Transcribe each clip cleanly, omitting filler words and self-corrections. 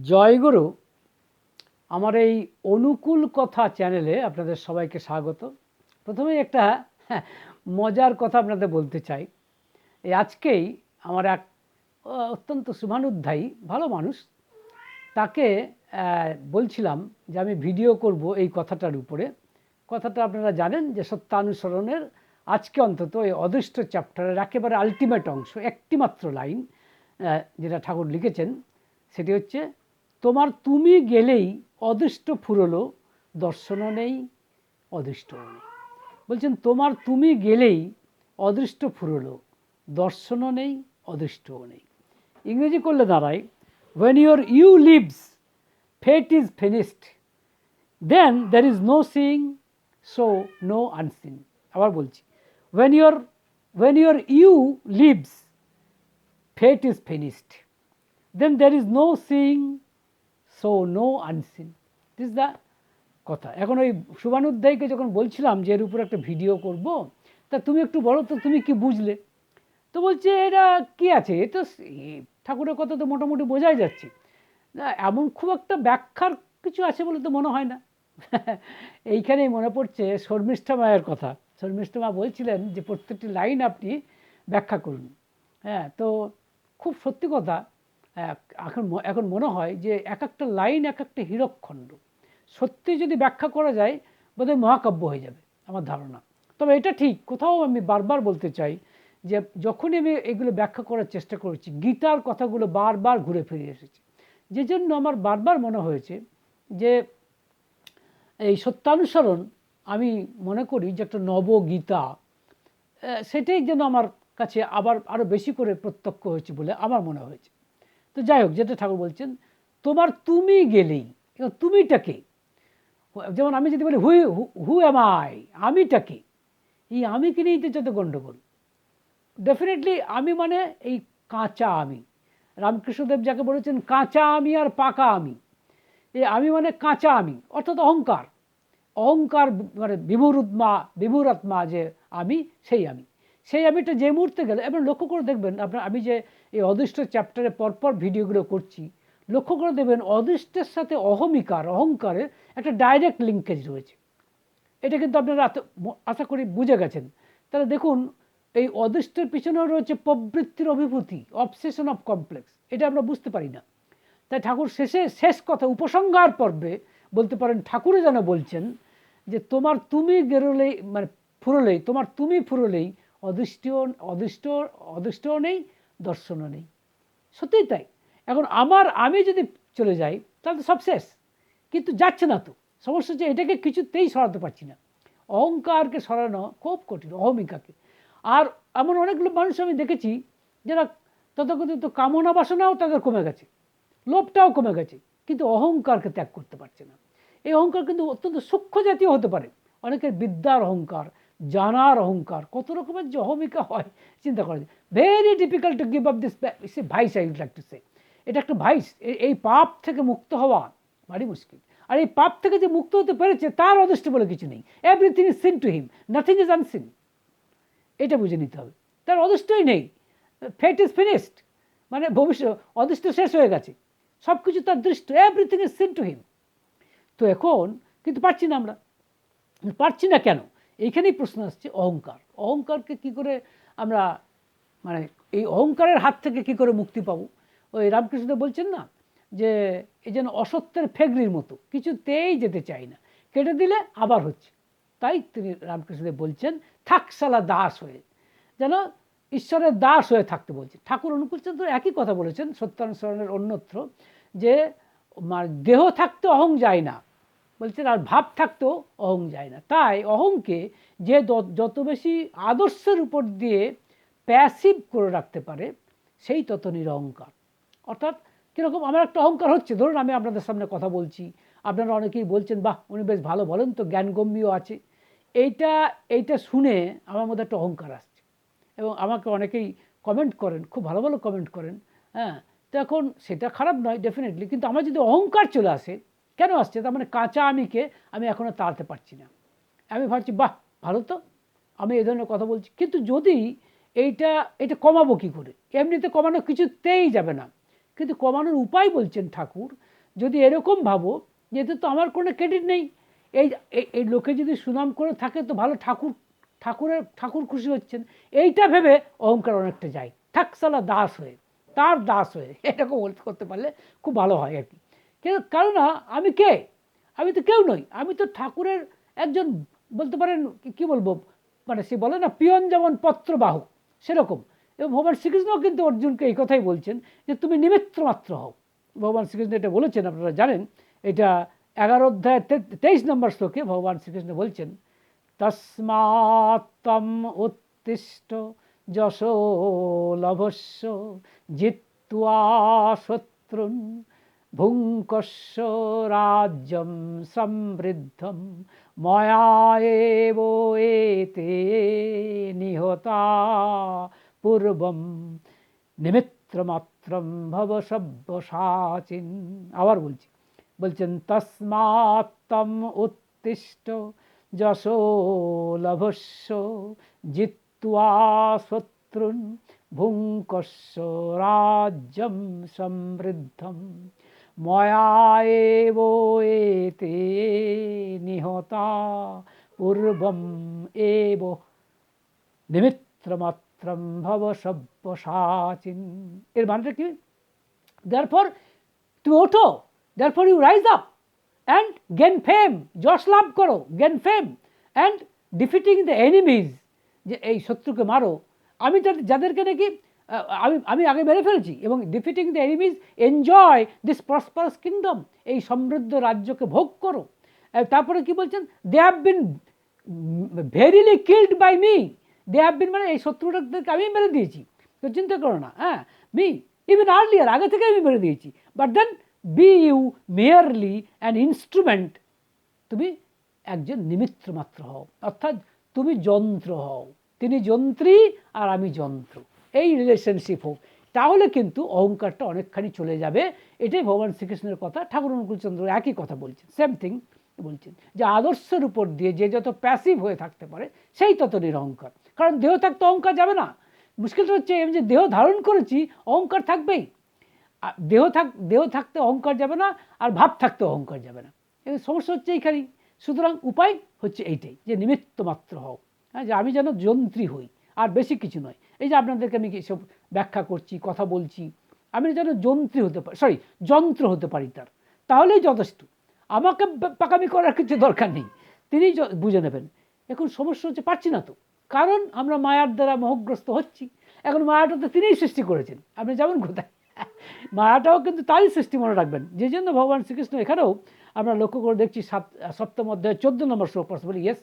জয়গুরু। আমার এই অনুকূল কথা চ্যানেলে আপনাদের সবাইকে স্বাগত। প্রথমেই একটা মজার কথা আপনাদের বলতে চাই। এই আজকেই আমার এক অত্যন্ত শুভানুধ্যায়ী ভালো মানুষ, তাকে বলছিলাম যে আমি ভিডিও করব এই কথাটার উপরে। কথাটা আপনারা জানেন যে সত্যানুসরণের আজকে অন্তত এই অদৃষ্ট চ্যাপ্টারের একেবারে আলটিমেট অংশ, একটি মাত্র লাইন যেটা ঠাকুর লিখেছেন, সেটি হচ্ছে, তোমার তুমি গেলেই অদৃষ্ট ফুরলো, দর্শনও নেই, অদৃষ্টও নেই। বলছেন তোমার তুমি গেলেই অদৃষ্ট ফুরলো, দর্শনও নেই, অদৃষ্টও নেই। ইংরেজি করলে দাঁড়ায়, when your you leaves, fate is finished, then there is no seeing, so no unseen. আবার বলছি, when your you leaves, fate is finished, then there is no seeing, so no unseen. This is the কথা। এখন ওই শুভানুধ্যায়ীকে যখন বলছিলাম যে এর উপর একটা ভিডিও করব, তা তুমি একটু বলো তো তুমি কি বুঝলে। তো বলছে এটা কি আছে, এটা ঠাকুরের কথা তো মোটামুটি বোঝাই যাচ্ছে না, এমন খুব একটা ব্যাখ্যার কিছু আছে বলে তো মনে হয় না। এইখানেই মনে পড়ছে শর্মিষ্ঠা মায়ের কথা। শর্মিষ্ঠা মা বলছিলেন যে প্রত্যেকটি লাইন আপনি ব্যাখ্যা করুন। হ্যাঁ, তো খুব সত্যি কথা। এখন এখন মনে হয় যে এক একটা লাইন এক একটা হীরকখণ্ড। সত্যি যদি ব্যাখ্যা করা যায় বোধহয় মহাকাব্য হয়ে যাবে আমার ধারণা। তবে এটা ঠিক, কোথাও আমি বারবার বলতে চাই যে যখনই আমি এগুলো ব্যাখ্যা করার চেষ্টা করেছি, গীতার কথাগুলো বারবার ঘুরে ফিরে এসেছে। যে জন্য আমার বারবার মনে হয়েছে যে এই সত্যানুসরণ আমি মনে করি যে একটা নবগীতা, সেটাই যেন আমার কাছে আবার আরও বেশি করে প্রত্যক্ষ হয়েছে বলে আমার মনে হয়েছে। তো যাই হোক, যেটা ঠাকুর বলছেন, তোমার তুমি গেলেই, তুমিটাকে, যেমন আমি যদি বলি হু এম আই, আমিটাকে, এই আমিকে নিয়েই তো যত গণ্ডগোল। ডেফিনেটলি আমি মানে এই কাঁচা আমি। রামকৃষ্ণদেব যাকে বলেছেন কাঁচা আমি আর পাকা আমি, এই আমি মানে কাঁচা আমি, অর্থাৎ অহংকার। অহংকার মানে বিভুরাত্মা যে আমি, সেই আমিটা যে মুহূর্তে গেলে, এবার লক্ষ্য করে দেখবেন আপনার, আমি যে এই অদৃষ্ট চ্যাপ্টারে পরপর ভিডিওগুলো করছি, লক্ষ্য করে দেখবেন অদৃষ্টের সাথে অহংকারের একটা ডাইরেক্ট লিঙ্কেজ রয়েছে। এটা কিন্তু আপনারা আশা করি বুঝে গেছেন। তাহলে দেখুন, এই অদৃষ্টের পিছনেও রয়েছে প্রবৃত্তির অভিভূতি, অবসেশন অফ কমপ্লেক্স। এটা আমরা বুঝতে পারি না। তাই ঠাকুর শেষ কথা উপসংহার পর্বে বলতে পারেন, ঠাকুরে যেন বলছেন যে তোমার তুমি গেরোলেই মানে ফুরলেই, তোমার তুমি ফুরলেই অদৃষ্টও নেই, দর্শনও নেই। সত্যিই তাই। এখন আমি যদি চলে যাই তাহলে তো সব শেষ, কিন্তু যাচ্ছে না তো। সমস্যা হচ্ছে এটাকে কিছুতেই সরাতে পারছি না। অহংকারকে সরানো খুব কঠিন, অহমিকাকে। আর এমন অনেকগুলো মানুষ আমি দেখেছি যারা তথাকথিত কামনা বাসনাও তাদের কমে গেছে, লোভটাও কমে গেছে, কিন্তু অহংকারকে ত্যাগ করতে পারছে না। এই অহংকার কিন্তু অত্যন্ত সূক্ষ্ম জাতীয় হতে পারে। অনেকের বিদ্যার অহংকার, জানার অহংকার, কত রকমের যে অহমিকা হয় চিন্তা করা যায়। Very difficult to give up this vice, I would like to say. এটা একটা ভাইস। এই পাপ থেকে মুক্ত হওয়া ভারী মুশকিল। আর এই পাপ থেকে যে মুক্ত হতে পেরেছে তার অদৃষ্ট বলে কিছু নেই। Everything is seen to him, nothing is unseen. এটা বুঝে নিতে হবে। তার অদৃষ্টই নেই, ফেট ইজ ফিনিশড, মানে ভবিষ্যৎ অদৃষ্ট শেষ হয়ে গেছে, সব কিছু তার দৃষ্ট, everything is seen to him. তো এখন কিন্তু পারছি না আমরা। পারছি না কেন? এইখানেই প্রশ্ন আসছে, অহংকারকে কি করে আমরা, মানে এই অহংকারের হাত থেকে কি করে মুক্তি পাবো? ওই রামকৃষ্ণ বলছেন না যে এই যেন অসত্যের ফেগরির মতো, কিছুতেই যেতে চাই না, কেটে দিলে আবার হচ্ছে। তাই তিনি রামকৃষ্ণদেব বলছেন থাকসালা দাস হয়ে, যেন ঈশ্বরের দাস হয়ে থাকতে বলছে। ঠাকুর অনুকূলচন্দ্র একই কথা বলেছেন সত্যানুসরণের অন্যত্র, যে দেহ থাকতে অহং যায় না বলছেন, আর ভাব থাকতেও অহং যায় না। তাই অহংকে যে যত বেশি আদর্শের উপর দিয়ে প্যাসিভ করে রাখতে পারে, সেই তত নিরহংকার। অর্থাৎ কীরকম, আমার একটা অহংকার হচ্ছে, ধরুন আমি আপনাদের সামনে কথা বলছি, আপনারা অনেকেই বলছেন বাহ উনি বেশ ভালো বলেন তো, জ্ঞানগম্যও আছে। এইটা শুনে আমার মধ্যে একটা অহংকার আসছে, এবং আমাকে অনেকেই কমেন্ট করেন, খুব ভালো ভালো কমেন্ট করেন। হ্যাঁ, তো এখন সেটা খারাপ নয় ডেফিনেটলি, কিন্তু আমার যদি অহংকার চলে আসে, কেন আসছে? তার মানে কাঁচা আমিকে আমি এখনও তাড়াতে পারছি না। আমি ভাবছি বাহ ভালো তো, আমি এই ধরনের কথা বলছি, কিন্তু যদি এটা কমাবো কী করে? এমনিতে কমানো কিছুতেই যাবে না, কিন্তু কমানোর উপায় বলছেন ঠাকুর, যদি এরকম ভাবো যে এতে তো আমার কোনো ক্রেডিট নেই, এই এই লোকে যদি সুনাম করে থাকে তো ভালো, ঠাকুর খুশি হচ্ছেন, এইটা ভেবে অহংকার অনেকটা যায়, থাক সালা দাস হয়ে, তার দাস হয়ে, এরকম করতে পারলে খুব ভালো হয় আর কি। কিন্তু কারণ আমি কে, আমি তো কেউ নই, আমি তো ঠাকুরের একজন, বলতে পারেন কি বলবো, মানে সে বলে না পিয়ন যেমন পত্রবাহক, সেরকম। এবং ভগবান শ্রীকৃষ্ণ কিন্তু অর্জুনকে এই কথাই বলছেন যে তুমি নিমিত্ত মাত্র হও। ভগবান শ্রীকৃষ্ণ এটা বলেছেন, আপনারা জানেন, এটা 11 অধ্যায় 23 নম্বর শ্লোকে ভগবান শ্রীকৃষ্ণ বলছেন, তস্মাত্তম উত্তিষ্ঠ যশো লভস্য জিত্বা শত্রুন ভুঙ্কস্য রাজ্যম সমৃদ্ধম ময়া এব এতে নিহতা পূর্বম নিমিত্রমাত্রম ভব সব্যসাচিন। আবার বলছেন তস্মাত্তম উত্তিষ্ঠ যশো লভস্য জিত্বা শত্রুন ভুঙ্কস্য রাজ্যম সমৃদ্ধম ময়া এব এতে নিহতা পূর্বম এব নিমিত্রমাত্রম ভব সব্যসাচিন। এর মানেটা কি? therefore তুমি ওঠো, therefore you rise up and gain fame, যশ লাভ করো, gain fame and defeating the enemies, যে এই শত্রুকে মারো, আমি যাদেরকে নাকি আমি আগে মেরে ফেলেছি, এবং defeating the enemies enjoy this prosperous kingdom, এই সমৃদ্ধ রাজ্যকে ভোগ করো। তারপরে কি বলছেন, they have been verily killed by me, they have been মানে এই শত্রুটাদেরকে আমি মেরে দিয়েছি, তো চিন্তা করো না, হ্যাঁ, মি ইভেন আর্লিয়ার, আগে থেকে আমি মেরে দিয়েছি, but then be you merely an instrument, তুমি একজন নিমিত্ত মাত্র হও, অর্থাৎ তুমি যন্ত্র হও, তিনি যন্ত্রী আর আমি যন্ত্র, এই রিলেশনশিপ হোক, তাহলে কিন্তু অহংকারটা অনেকখানি চলে যাবে। এটাই ভগবান শ্রীকৃষ্ণের কথা, ঠাকুর অনুকূলচন্দ্র একই কথা বলছেন, সেম থিং বলছেন, যে আদর্শের উপর দিয়ে যে যত প্যাসিভ হয়ে থাকতে পারে সেই তত নিরহংকার। কারণ দেহ থাকতে অহংকার যাবে না, মুশকিলটা হচ্ছে আমি যে দেহ ধারণ করেছি অহংকার থাকবেই, দেহ থাকতে অহংকার যাবে না, আর ভাব থাকতে অহংকার যাবে না, এই সমস্যা হচ্ছে এইখানেই। সুতরাং উপায় হচ্ছে এইটাই, যে নিমিত্ত মাত্র হও, হ্যাঁ, যে আমি যেন যন্ত্রী হই, আর বেশি কিছু নয়। এই যে আপনাদেরকে আমি সব ব্যাখ্যা করছি, কথা বলছি, আমি যেন যন্ত্রী হতে পারি, যন্ত্র হতে পারি তার, তাহলেই যথেষ্ট, আমাকে পাকামি করার কিছু দরকার নেই, তিনি বুঝে নেবেন। এখন সমস্যা হচ্ছে পারছি না তো, কারণ আমরা মায়ার দ্বারা মোহগ্রস্ত হচ্ছি। এখন মায়াটা তো তিনিই সৃষ্টি করেছেন, আপনি যেমন কোথায়, মায়াটাও কিন্তু তারই সৃষ্টি, মনে রাখবেন। যে জন্য ভগবান শ্রীকৃষ্ণ এখানেও আমরা লক্ষ্য করে দেখছি 7ম অধ্যায় 14 নম্বর শ্লোক, পসিবল ইয়েস,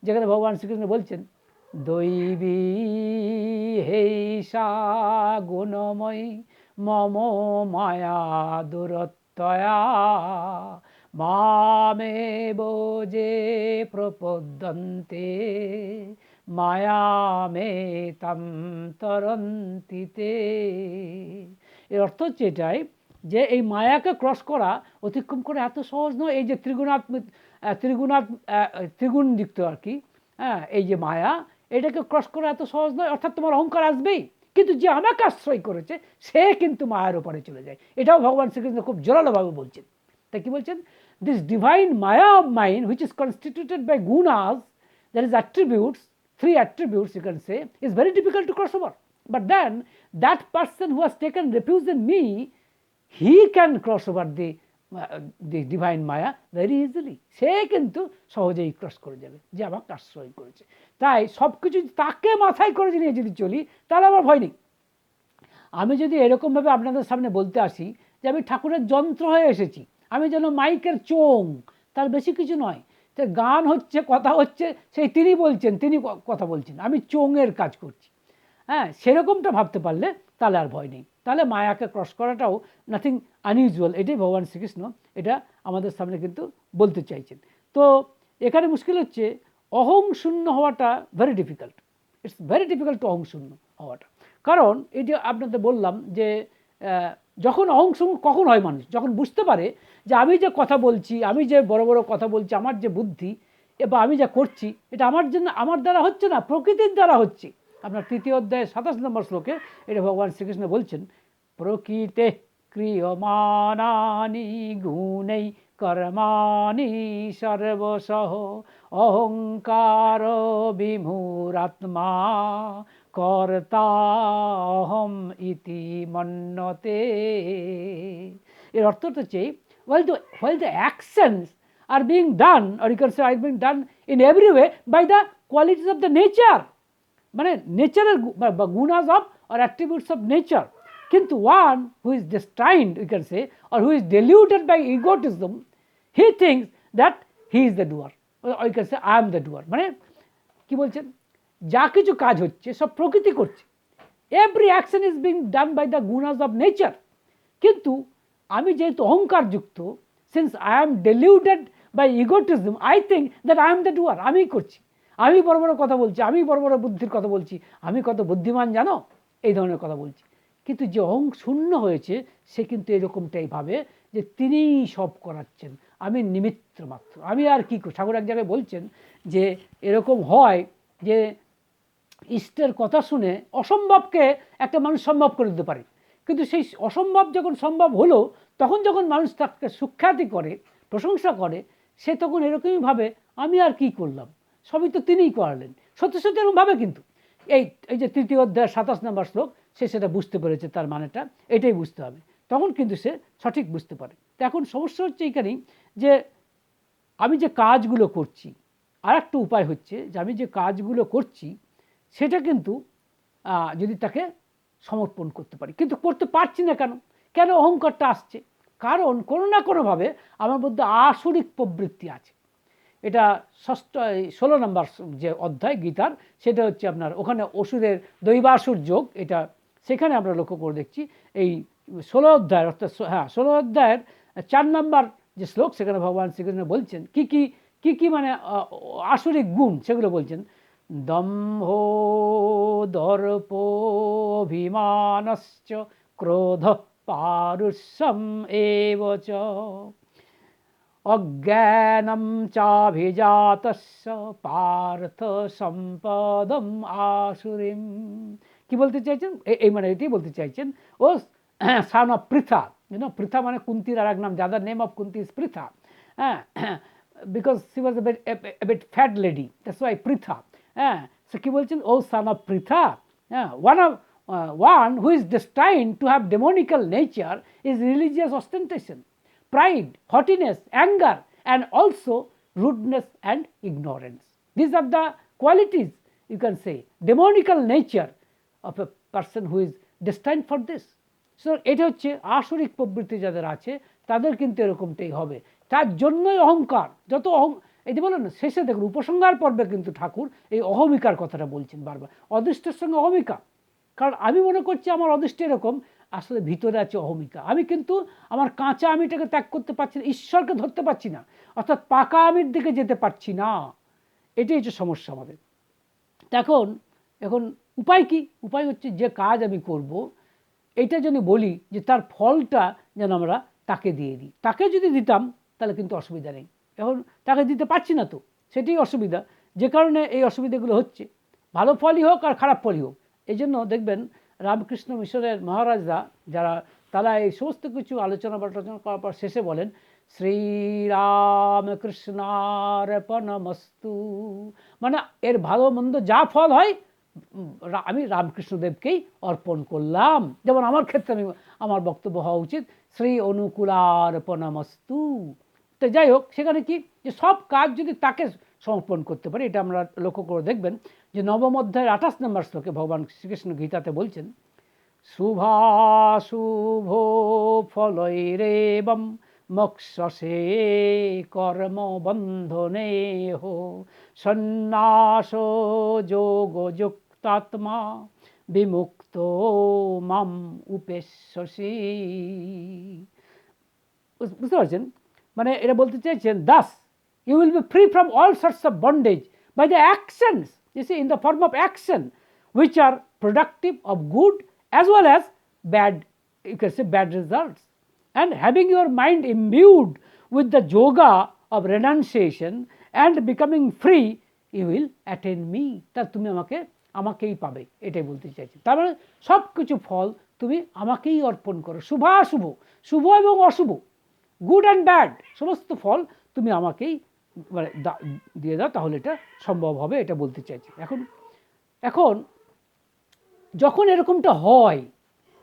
যেখানে ভগবান শ্রীকৃষ্ণ বলছেন, দৈবী হেষা গুণময়ী মম মায়া দুরত্যয়া মামেব যে প্রপদ্যন্তে মায়ামেতাম তরন্তিতে। এর অর্থ হচ্ছে এটাই, যে এই মায়াকে ক্রস করা, অতিক্রম করে এত সহজ নয়। এই যে ত্রিগুণযুক্ত আর কি, হ্যাঁ, এই যে মায়া, এটাকে ক্রস করা এত সহজ নয়, অর্থাৎ তোমার অহংকার আসবেই, কিন্তু যে আমাকে আশ্রয় করেছে সে কিন্তু মায়ার ওপরে চলে যায়। এটাও ভগবান শ্রীকৃষ্ণ খুব জোরালোভাবে বলছেন। তাই কি বলছেন, this divine maya of mind which is constituted by gunas, that is attributes, 3 attributes you can say, is very difficult to cross over. But then that person who has taken refuge in me, he can cross over the divine Maya very easily. সে কিন্তু সহজেই cross করে যাবে, যে আমাকে আশ্রয় করেছে। তাই সব কিছু তাকে মাথায় করে নিয়ে যদি চলি, তাহলে আমার ভয় নেই। আমি যদি এরকমভাবে আপনাদের সামনে বলতে আসি যে আমি ঠাকুরের যন্ত্র হয়ে এসেছি, আমি যেন মাইকের চোং, তার বেশি কিছু নয়, যে গান হচ্ছে, কথা হচ্ছে, সেই তিনি বলছেন, তিনি কথা বলছেন, আমি চোঙের কাজ করছি, হ্যাঁ, সেরকমটা ভাবতে পারলে তাহলে আর ভয় নেই। তাহলে মায়াকে ক্রস করাটাও নাথিং আনইউজুয়াল। এটাই ভগবান শ্রীকৃষ্ণ এটা আমাদের সামনে কিন্তু বলতে চাইছেন। তো এখানে মুশকিল হচ্ছে অহং শূন্য হওয়াটা very difficult, it's very difficult two অহং শূন্য হওয়াটা। কারণ এই যে আপনাদের বললাম যে যখন অহংশূন্য কখন হয় মানুষ, যখন বুঝতে পারে যে আমি যে কথা বলছি, আমি যে বড় বড় কথা বলছি, আমার যে বুদ্ধি বা আমি যা করছি, এটা আমার জন্য, আমার দ্বারা হচ্ছে না, প্রকৃতির দ্বারা হচ্ছে। আপনার 3য় অধ্যায় 27 নম্বর শ্লোকে এটা ভগবান শ্রীকৃষ্ণ বলছেন, প্রকৃতে ক্রিয়মাণানি গুণৈ কর্মাণি সর্বশঃ অহংকার বিমূঢ়াত্মা কর্তা অহম ইতি মন্যতে। এর অর্থ হচ্ছে while the actions are being done, or you can say are being done in every way by the qualities of the nature, মানে নেচারের বা গুণাস of or attributes of nature, কিন্তু one who is destined, you can say, or who is deluded by egotism, he thinks that he is the doer, or you can say I am the doer। মানে কি বলছেন, যা কিছু কাজ হচ্ছে সব প্রকৃতি করছে, every action is being done by the gunas of nature, কিন্তু আমি যেহেতু অহংকার যুক্ত, since I am deluded by egotism, I think that I am the doer, আমিই করছি, আমি বড় বড় কথা বলছি, আমি বড় বড় বুদ্ধির কথা বলছি, আমি কত বুদ্ধিমান জানো, এই ধরনের কথা বলছি। কিন্তু যে শূন্য হয়েছে সে কিন্তু এরকমটাই ভাবে যে তিনিই সব করাচ্ছেন, আমি নিমিত্ত মাত্র, আমি আর কি। ঠাকুর এক জায়গায় বলছেন যে এরকম হয় যে ইষ্টের কথা শুনে অসম্ভবকে একটা মানুষ সম্ভব করে দিতে পারে, কিন্তু সেই অসম্ভব যখন সম্ভব হলো, তখন যখন মানুষ তাকে সুখ্যাতি করে, প্রশংসা করে, সে তখন এরকমই ভাবে আমি আর কি করলাম, সবই তো তিনিই করালেন। সত্যি সত্যি এরকম ভাবে, কিন্তু এই যে তৃতীয় অধ্যায় 27 নম্বর শ্লোক, সে সেটা বুঝতে পেরেছে, তার মানেটা এটাই বুঝতে হবে, তখন কিন্তু সে সঠিক বুঝতে পারে। তো এখন সমস্যা হচ্ছে এইখানেই যে আমি যে কাজগুলো করছি, আর একটা উপায় হচ্ছে যে আমি যে কাজগুলো করছি সেটা কিন্তু যদি তাকে সমর্পণ করতে পারি, কিন্তু করতে পারছি না। কেন কেন অহংকারটা আসছে? কারণ কোনো না কোনোভাবে আমার মধ্যে আসরিক প্রবৃত্তি আছে। এটা 16 নম্বর যে অধ্যায় গীতার, সেটা হচ্ছে আপনার ওখানে অসুরের দৈবাসুর যোগ, এটা সেখানে আমরা লক্ষ্য করে দেখছি। এই 16 অধ্যায়ের, অর্থাৎ 16 অধ্যায়ের 4 নম্বর যে শ্লোক, সেখানে ভগবান শ্রীকৃষ্ণ বলছেন কি কি মানে আসরিক গুণ, সেগুলো বলছেন। দম্ভ দর্পোভিমানশ্চ ক্রোধ পারুষ্যম এবচ অজ্ঞানম চাভিজাতস্য পার্থ সম্পদম আসুরিম। কি বলতে চাইছেন? এই মানে এটি বলতে চাইছেন, O son of Pritha, Pritha মানে কুন্তির আর এক নাম, যাদের name of Kunti is Pritha, হ্যাঁ, because she was a bit fat lady, that's why Pritha. হ্যাঁ, সো কি বলছেন, ও সান অফ পৃথা, হ্যাঁ, one who is destined to have demonical nature is religious ostentation, pride, haughtiness, anger, and also rudeness and ignorance. These are the qualities, you can say, demonical nature of a person who is destined for this. So এটা হচ্ছে আসরিক প্রবৃত্তি যাদের আছে, তাদের কিন্তু এরকমটাই হবে। তার জন্যই অহংকার, যত এই যে বলেন না, শেষে দেখুন উপসংহার পর্বে কিন্তু ঠাকুর এই অহমিকার কথাটা বলছেন বারবার, অদৃষ্টের সঙ্গে অহমিকা। কারণ আমি মনে করছি আমার অদৃষ্ট এরকম, আসলে ভিতরে আছে অহমিকা। আমি কিন্তু আমার কাঁচা আমিটাকে ত্যাগ করতে পারছি না, ঈশ্বরকে ধরতে পারছি না, অর্থাৎ পাকা আমির দিকে যেতে পারছি না। এটাই হচ্ছে সমস্যা আমাদের। এখন উপায় কি? উপায় হচ্ছে যে কাজ আমি করব, এটা যদি বলি যে তার ফলটা যেন আমরা তাকে দিয়ে দিই। তাকে যদি দিতাম তাহলে কিন্তু অসুবিধা নেই, এখন তাকে দিতে পারছি না, তো সেটাই অসুবিধা, যে কারণে এই অসুবিধাগুলো হচ্ছে। ভালো ফলই হোক আর খারাপ ফলই হোক, এই জন্য দেখবেন রামকৃষ্ণ মিশনের মহারাজরা যারা, তারা এই সমস্ত কিছু আলোচনা করার পর শেষে বলেন শ্রীরামকৃষ্ণার্পণমস্তু, মানে এর ভালো মন্দ যা ফল হয় আমি রামকৃষ্ণদেবকেই অর্পণ করলাম। যেমন আমার ক্ষেত্রে আমার বক্তব্য হওয়া উচিত শ্রী অনুকূলার্পণমস্তু। তো যাই হোক, সেখানে কি যে সব কাজ যদি তাকে সমর্পণ করতে পারি, এটা আমরা লক্ষ্য করে দেখবেন যে নবম অধ্যায়ের 28 নম্বর শ্লোকে ভগবান শ্রীকৃষ্ণ গীতাতে বলছেন শুভাশুভ ফলৈরেবম মোক্ষসে কর্মবন্ধনেহ সন্ন্যাস যোগযুক্তাত্মা বিমুক্ত মাম উপেশ্যসি। বুঝতে পারছেন? মানে এটা বলতে চাইছেন, Das you will be free from all sorts of bondage by the actions, you see, in the form of action which are productive of good as well as bad, you can say bad results. And having your mind imbued with the yoga of renunciation and becoming free, you will attain me. তা তুমি আমাকেই পাবে, এটাই বলতে চাইছি। তার মানে সব কিছু ফল তুমি আমাকেই অর্পণ করো, শুভাশুভ, শুভ এবং অশুভ, গুড অ্যান্ড ব্যাড সমস্ত ফল তুমি আমাকেই মানে দিয়ে দাও, তাহলে এটা সম্ভব হবে, এটা বলতে চাইছি। এখন যখন এরকমটা হয়,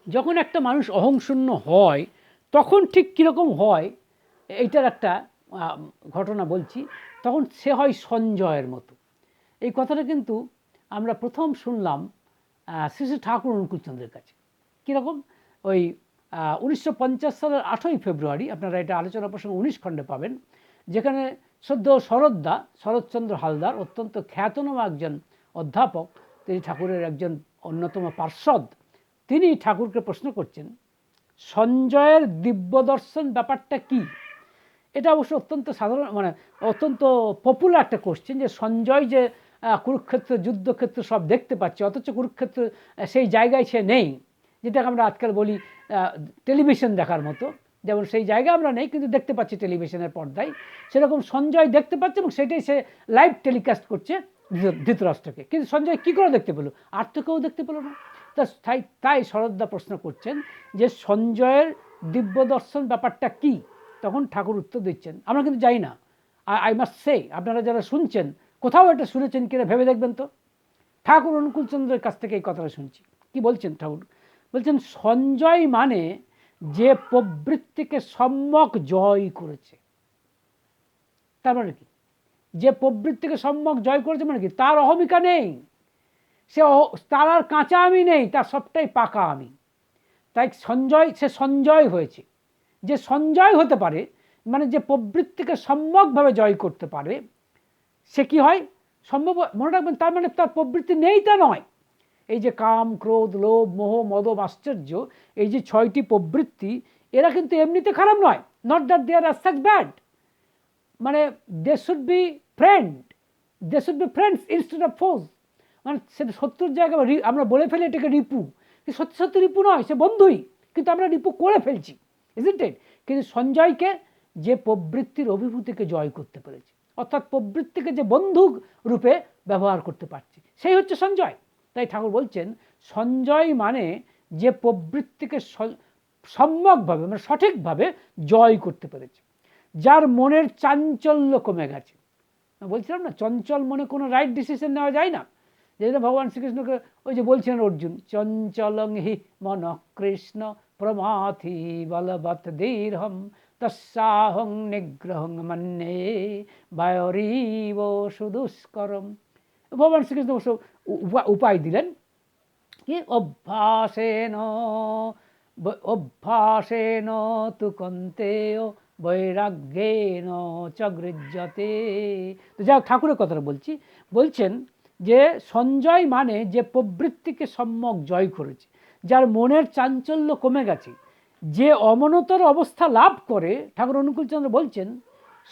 যখন একটা মানুষ অহংশূন্য হয়, তখন ঠিক কীরকম হয় এইটার একটা ঘটনা বলছি। তখন সে হয় সঞ্জয়ের মতো। এই কথাটা কিন্তু আমরা প্রথম শুনলাম শ্রী শ্রী ঠাকুর অনুকূলচন্দ্রের কাছে। কীরকম? ওই 1950 সালের 8ই ফেব্রুয়ারি, আপনারা এটা আলোচনা প্রসঙ্গ 19 খণ্ডে পাবেন, যেখানে সদ্য শরৎচন্দ্র হালদার, অত্যন্ত খ্যাতনামা একজন অধ্যাপক, তিনি ঠাকুরের একজন অন্যতম পার্ষদ, তিনি ঠাকুরকে প্রশ্ন করছেন সঞ্জয়ের দিব্য দর্শন ব্যাপারটা কি। এটা অবশ্য অত্যন্ত সাধারণ, মানে অত্যন্ত পপুলার একটা কোশ্চেন, যে সঞ্জয় যে কুরুক্ষেত্র যুদ্ধক্ষেত্র সব দেখতে পাচ্ছে, অথচ কুরুক্ষেত্র সেই জায়গায় সে নেই, যেটাকে আমরা আজকাল বলি টেলিভিশন দেখার মতো। যেমন সেই জায়গা আমরা নেই, কিন্তু দেখতে পাচ্ছি টেলিভিশনের পর্দায়, সেরকম সঞ্জয় দেখতে পাচ্ছে এবং সেটাই সে লাইভ টেলিকাস্ট করছে ধৃতরাষ্ট্রকে। কিন্তু সঞ্জয় কী করে দেখতে পেল? আর তো কেউ দেখতে পেল না। তাই শরৎদা প্রশ্ন করছেন যে সঞ্জয়ের দিব্য দর্শন ব্যাপারটা কি। তখন ঠাকুর উত্তর দিচ্ছেন, আমরা কিন্তু যাই না, আই মাস্ট সে, আপনারা যারা শুনছেন কোথাও এটা শুনেছেন কিনা ভেবে দেখবেন তো। ঠাকুর অনুকূলচন্দ্রের কাছ থেকে এই কথাটা শুনছি। কি বলছেন ঠাকুর? বলছেন সঞ্জয় মানে যে প্রবৃত্তিকে সম্যক জয় করেছে। তার মানে কি? যে প্রবৃত্তিকে সম্যক জয় করেছে মানে কি? তার অহমিকা নেই, তার আর কাঁচা আমি নেই, তার সবটাই পাকা আমি। তাই সে সঞ্জয় হয়েছে। যে সঞ্জয় হতে পারে, মানে যে প্রবৃত্তিকে সম্যকভাবে জয় করতে পারে, সে কি হয়? সম্ভব, মনে রাখবেন, তার মানে তার প্রবৃত্তি নেই তা নয়। এই যে কাম, ক্রোধ, লোভ, মোহ, মদ, আশ্চর্য, এই যে 6টি প্রবৃত্তি, এরা কিন্তু এমনিতে খারাপ নয়। Not that they are such bad, মানে they should be friends instead of foes. মানে সেটা শত্রুর জায়গায় আমরা বলে ফেলি এটাকে রিপু, সত্যি সত্যি রিপু নয়, সে বন্ধুই, কিন্তু আমরা রিপু করে ফেলছি, ইজন্ট ইট? কিন্তু সঞ্জয়কে যে প্রবৃত্তির অভিভূতিকে জয় করতে পেরেছে, অর্থাৎ প্রবৃত্তিকে যে বন্ধু রূপে ব্যবহার করতে পারছে, সেই হচ্ছে সঞ্জয়। তাই ঠাকুর বলছেন সঞ্জয় মানে যে প্রবৃত্তিকে সম্যকভাবে, মানে সঠিকভাবে জয় করতে পেরেছে, যার মনের চাঞ্চল্য কমে গেছে। বলছিলাম না, চঞ্চল মনে কোনো রাইট ডিসিশন নেওয়া যায় না। যেটা ভগবান শ্রীকৃষ্ণকে ওই যে বলছেন অর্জুন, চঞ্চলং হি মন কৃষ্ণ প্রমাথি বলবৎ দীর্ঘম তস্যাহং নিগ্রহং মন্যে বায়রিব সুদুষ্করম। ভগবান শ্রীকৃষ্ণ অবশ্য উপায় দিলেন কি, অভ্যাসেন তু কন্তেয় বৈরাগ্যেন চ গৃহ্যতে। তো যাই হোক, ঠাকুরের কথাটা বলছেন যে সঞ্জয় মানে যে প্রবৃত্তিকে সম্যক জয় করেছে, যার মনের চাঞ্চল্য কমে গেছে, যে অমনতর অবস্থা লাভ করে, ঠাকুর অনুকূলচন্দ্র বলছেন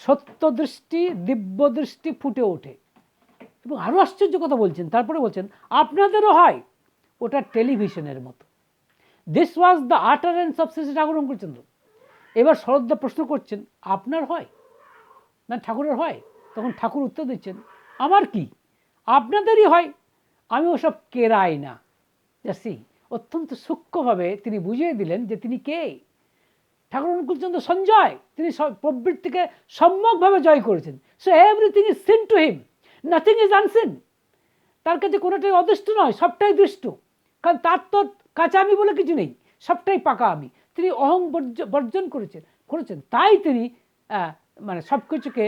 সত্য দৃষ্টি, দিব্য দৃষ্টি ফুটে ওঠে। এবং আরও আশ্চর্য কথা বলছেন, তারপরে বলছেন আপনাদেরও হয়, ওটা টেলিভিশনের মতো। This was the utterance of Shri Thakur Anukulchandra. এবার শরৎদা প্রশ্ন করছেন আপনার হয় না ঠাকুরের হয়? তখন ঠাকুর উত্তর দিচ্ছেন আমার কি, আপনাদেরই হয়, আমি ওসব কেরাই না। জাসি অত্যন্ত সূক্ষ্মভাবে তিনি বুঝিয়ে দিলেন যে তিনি কে। ঠাকুর অনুকূলচন্দ্র সঞ্জয়, তিনি প্রবৃত্তিকে সম্যকভাবে জয় করেছেন। So everything is seen to him, nothing is unseen. তার কাছে কোনোটাই অদৃষ্ট নয়, সবটাই দৃষ্ট। কারণ তার তো কাঁচা আমি বলে কিছু নেই, সবটাই পাকা আমি। তিনি অহং বর্জন করেছেন, তাই তিনি মানে সব কিছুকে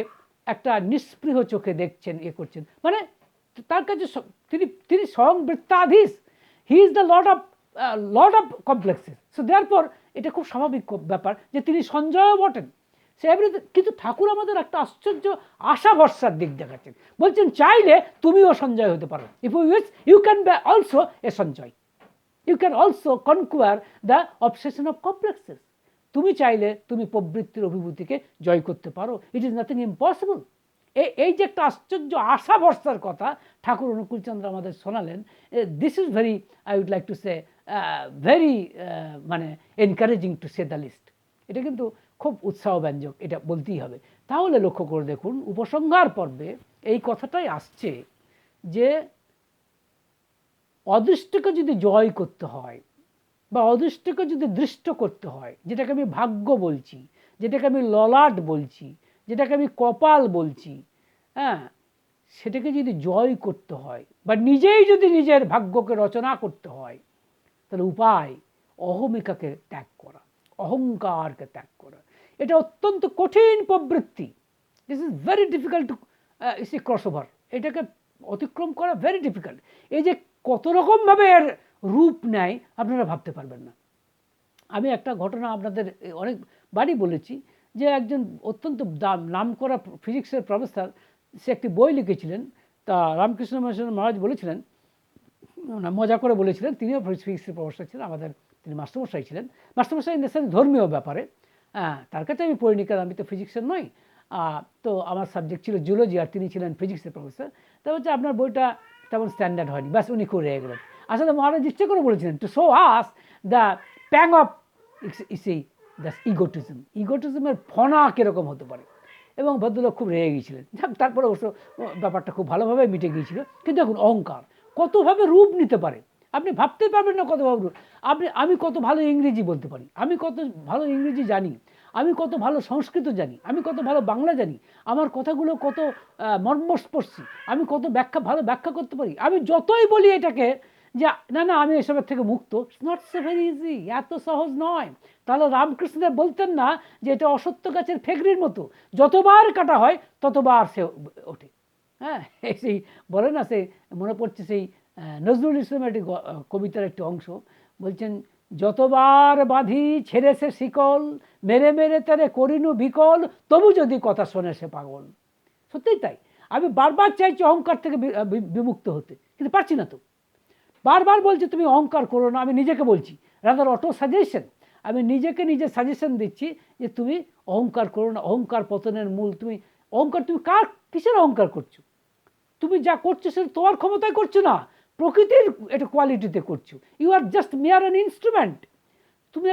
একটা নিস্পৃহ চোখে দেখছেন, করছেন। মানে তার কাছে তিনি স্বয়ং বৃত্তাধীশ, he is the lord of complexes. So দেয়ারপর এটা খুব স্বাভাবিক ব্যাপার যে তিনি সঞ্জয়ও বটেন, সে এভরিথিং। কিন্তু ঠাকুর আমাদের একটা আশ্চর্য আশা ভরসার দিক দেখাচ্ছেন, বলছেন চাইলে তুমিও সঞ্জয় হতে পারো। If you wish you can be also a Sanjay, you can also conquer the obsession of complexes. তুমি চাইলে তুমি প্রবৃত্তির অভিভূতিকে জয় করতে পারো, ইট ইজ নাথিং ইম্পসিবল। এই যে একটা আশ্চর্য আশা ভরসার কথা ঠাকুর অনুকূলচন্দ্র আমাদের শোনালেন, this is very, I would like to say very মানে encouraging to say the least. এটা কিন্তু খুব উৎসাহব্যঞ্জক, এটা বলতেই হবে। তাহলে লক্ষ্য করে দেখুন উপসংহার পর্বে এই কথাটাই আসছে যে অদৃষ্টকে যদি জয় করতে হয়, বা অদৃষ্টকে যদি দৃষ্ট করতে হয়, যেটাকে আমি ভাগ্য বলছি, যেটাকে আমি ললাট বলছি, যেটাকে আমি কপাল বলছি, হ্যাঁ, সেটাকে যদি জয় করতে হয় বা নিজেই যদি নিজের ভাগ্যকে রচনা করতে হয়, তাহলে উপায় অহমিকাকে ত্যাগ করা, অহংকারকে ত্যাগ করা। এটা অত্যন্ত কঠিন প্রবৃত্তি। This is very difficult to is a cross over. এটাকে অতিক্রম করা ভেরি ডিফিকাল্ট। এই যে কত রকমভাবে এর রূপ নেয় আপনারা ভাবতে পারবেন না। আমি একটা ঘটনা আপনাদের অনেকবারই বলেছি যে একজন অত্যন্ত নামকরা ফিজিক্সের প্রফেসর, সে একটি বই লিখেছিলেন। তা রামকৃষ্ণ মিশন মহারাজ বলেছিলেন, মজা করে বলেছিলেন, তিনিও ফিজিক্সের প্রফেসর ছিলেন, আমাদের তিনি মাস্টারমশাই ছিলেন। মাস্টারমশাই ইন দ্য সেন্স ধর্মীয় ব্যাপারে। তার কাছে আমি পড়িনি, কারণ আমি তো ফিজিক্সের নই। তো আমার সাবজেক্ট ছিল জুলজি, আর তিনি ছিলেন ফিজিক্সের প্রফেসর। তা হচ্ছে আপনার বইটা তেমন স্ট্যান্ডার্ড হয়নি, ব্যাস উনি করে গেলেন। আসলে মহারাজ ইচ্ছে করে বলেছিলেন to show us the pang of the egotism, ইগোটিজমের ফনা কীরকম হতে পারে। এবং ভদ্রলোক খুব রেগে গিয়েছিলেন। তারপরে অবশ্য ব্যাপারটা খুব ভালোভাবে মিটে গিয়েছিল। কিন্তু এখন অহংকার কতভাবে রূপ নিতে পারে আপনি ভাবতে পারবেন না, কতভাবে রূপ। আমি কত ভালো ইংরেজি বলতে পারি, আমি কত ভালো ইংরেজি জানি, আমি কত ভালো সংস্কৃত জানি, আমি কত ভালো বাংলা জানি, আমার কথাগুলো কত মর্মস্পর্শী, আমি কত ভালো ব্যাখ্যা করতে পারি। আমি যতই বলি এটাকে যে না না আমি এসবের থেকে মুক্ত, it's not so very easy, এত সহজ নয়। তাহলে রামকৃষ্ণদেব বলতেন না যে এটা অসত্য গাছের ফেগরির মতো, যতবার কাটা হয় ততবার সে ওঠে। হ্যাঁ, সেই বলে না, সে মনে পড়ছে সেই নজরুল ইসলামের একটি কবিতার একটি অংশ, বলছেন যতবার বাঁধি ছেড়েছে শিকল, মেরে মেরে তারে করিনু বিকল, তবু যদি কথা শোনে সে পাগল। সত্যিই তাই। আমি বারবার চাইছি অহংকার থেকে বিমুক্ত হতে, কিন্তু পারছি না তো। বারবার বলছি তুমি অহংকার করো না, আমি নিজেকে বলছি, রাদার অটো সাজেশন, আমি নিজেকে নিজে সাজেশন দিচ্ছি যে তুমি অহংকার করো না, অহংকার পতনের মূল। তুমি অহংকার, তুমি কিসের অহংকার করছো? তুমি যা করছো সেটা তোমার ক্ষমতায় করছো না, প্রকৃতির একটা কোয়ালিটিতে করছো। You are just mere an instrument. তুমি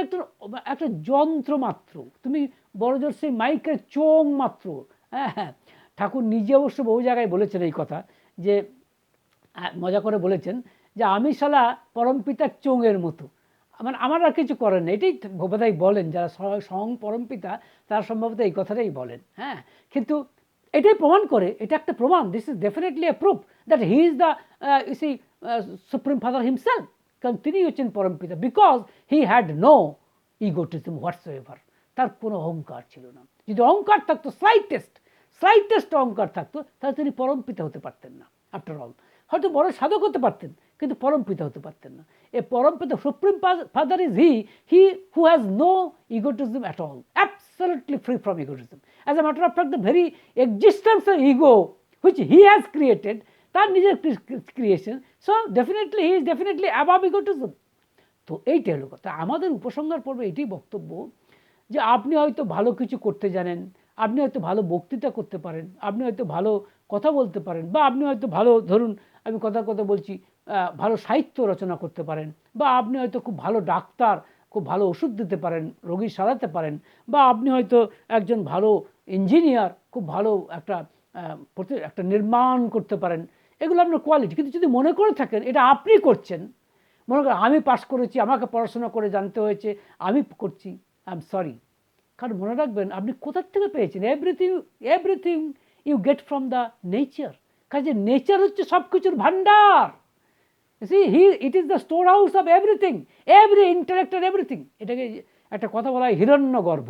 একটা যন্ত্র মাত্র, তুমি বড়জোর সেই মাইকের চোং মাত্র। হ্যাঁ হ্যাঁ, ঠাকুর নিজে অবশ্য বহু জায়গায় বলেছেন এই কথা, যে মজা করে বলেছেন যে আমি শালা পরমপিতার চোঙের মতো, মানে আমার আর কিছু করেন না। এটাই বোধহয় বলেন যারা স্বয়ং পরমপিতা, তারা সম্ভবত এই কথাটাই বলেন। হ্যাঁ, কিন্তু এটাই প্রমাণ করে, এটা একটা প্রমাণ, this is definitely a proof that he is the supreme father himself. কারণ তিনি হচ্ছেন পরমপিতা, because he had no egotism whatsoever. তার কোনো অহংকার ছিল না। যদি অহংকার থাকতো, স্লাইটেস্ট অহংকার থাকতো, তাহলে তিনি পরমপিতা হতে পারতেন না। আফটার অল হয়তো বড় সাধক হতে পারতেন, কিন্তু পরমপিতা হতে পারতেন না। এ পরমপিতা, supreme father is he who has no egotism at all, absolutely free from egotism. As a matter of fact, the very existence of ego which he has created, তার নিজের ক্রিয়েশন, so definitely he is definitely above egotism. তো এইটাই হলো কথা। আমাদের উপসংহার পর্বে এটাই বক্তব্য যে আপনি হয়তো ভালো কিছু করতে জানেন, আপনি হয়তো ভালো বক্তৃতা করতে পারেন, আপনি হয়তো ভালো কথা বলতে পারেন, বা আপনি হয়তো ভালো, ধরুন আমি কথা বলছি, ভালো সাহিত্য রচনা করতে পারেন, বা আপনি হয়তো খুব ভালো ডাক্তার, খুব ভালো ওষুধ দিতে পারেন, রোগী সারাতে পারেন, বা আপনি হয়তো একজন ভালো ইঞ্জিনিয়ার, খুব ভালো একটা নির্মাণ করতে পারেন। এগুলো আপনার কোয়ালিটি। কিন্তু যদি মনে করে থাকেন এটা আপনি করছেন, মনে করেন আমি পাস করেছি, আমাকে পড়াশোনা করে জানতে হয়েছে, আমি করছি, আই এম সরি। কারণ মনে রাখবেন আপনি কোথার থেকে পেয়েছেন, everything you get from the nature. কাজে নেচার হচ্ছে সব কিছুর ভান্ডার। It is the storehouse of everything, every intellect, everything. এটাকে একটা কথা বলা হয় হিরণ্যগর্ভ,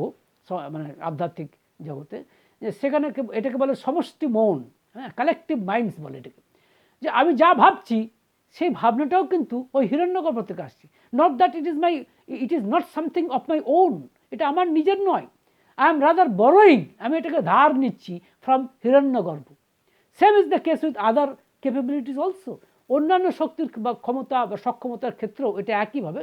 মানে আধ্যাত্মিক জগতে, যে সেখানে এটাকে বলে সমষ্টি মন, হ্যাঁ, কালেকটিভ মাইন্ডস বলে এটাকে। যে আমি যা ভাবছি সেই ভাবনাটাও কিন্তু ওই হিরণ্যগর্ভ থেকে আসছে। Not that it is not something of my own, এটা আমার নিজের নয়। আই এম রাদার বরোয়িং, আমি এটাকে ধার নিচ্ছি from Hiranyagarbha. Same is the case with other capabilities also. অন্যান্য শক্তির বা ক্ষমতা বা সক্ষমতার ক্ষেত্রেও এটা একইভাবে